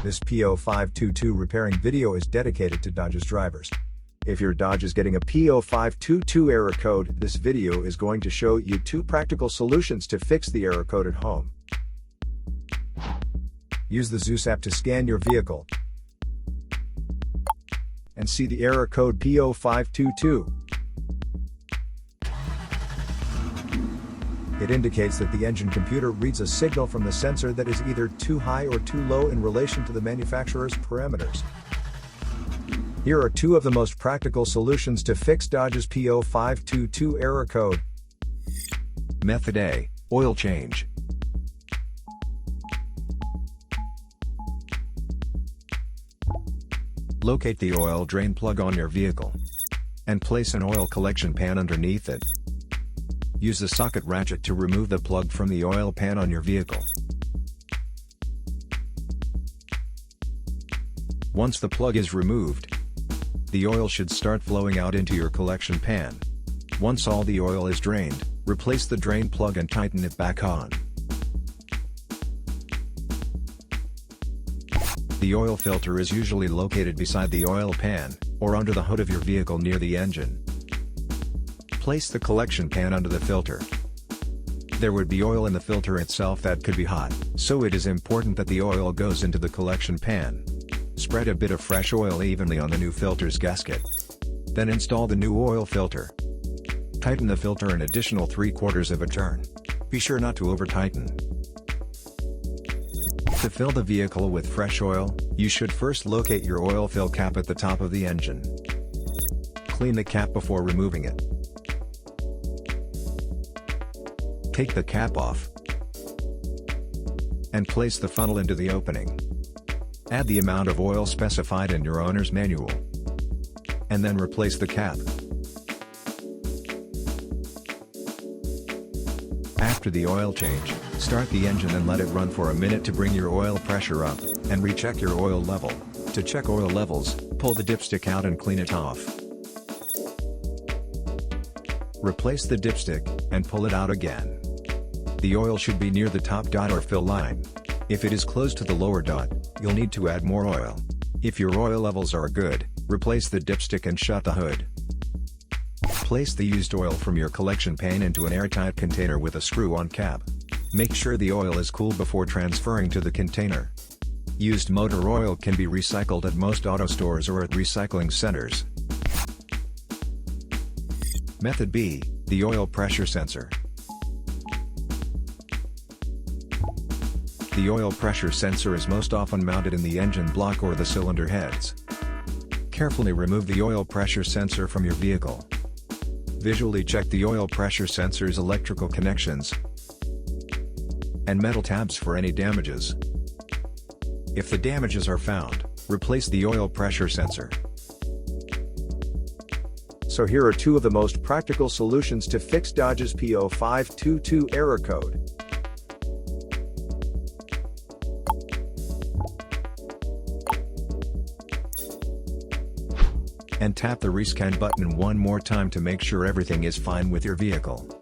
This P0522 repairing video is dedicated to Dodge's drivers. If your Dodge is getting a P0522 error code, this video is going to show you 2 practical solutions to fix the error code at home. Use the Zeus app to scan your vehicle and see the error code P0522. It indicates that the engine computer reads a signal from the sensor that is either too high or too low in relation to the manufacturer's parameters. Here are 2 of the most practical solutions to fix Dodge's P0522 error code. Method A. Oil change. Locate the oil drain plug on your vehicle and place an oil collection pan underneath it. Use the socket ratchet to remove the plug from the oil pan on your vehicle. Once the plug is removed, the oil should start flowing out into your collection pan. Once all the oil is drained, replace the drain plug and tighten it back on. The oil filter is usually located beside the oil pan, or under the hood of your vehicle near the engine. Place the collection pan under the filter. There would be oil in the filter itself that could be hot, so it is important that the oil goes into the collection pan. Spread a bit of fresh oil evenly on the new filter's gasket. Then install the new oil filter. Tighten the filter an additional 3/4 of a turn. Be sure not to over-tighten. To fill the vehicle with fresh oil, you should first locate your oil fill cap at the top of the engine. Clean the cap before removing it. Take the cap off and place the funnel into the opening. Add the amount of oil specified in your owner's manual, and then replace the cap. After the oil change, start the engine and let it run for a minute to bring your oil pressure up, and recheck your oil level. To check oil levels, pull the dipstick out and clean it off. Replace the dipstick, and pull it out again. The oil should be near the top dot or fill line. If it is close to the lower dot, you'll need to add more oil. If your oil levels are good, replace the dipstick and shut the hood. Place the used oil from your collection pan into an airtight container with a screw-on cap. Make sure the oil is cool before transferring to the container. Used motor oil can be recycled at most auto stores or at recycling centers. Method B. The oil pressure sensor. The oil pressure sensor is most often mounted in the engine block or the cylinder heads. Carefully remove the oil pressure sensor from your vehicle. Visually check the oil pressure sensor's electrical connections and metal tabs for any damages. If the damages are found, replace the oil pressure sensor. So here are 2 of the most practical solutions to fix Dodge's P0522 error code. And tap the rescan button one more time to make sure everything is fine with your vehicle.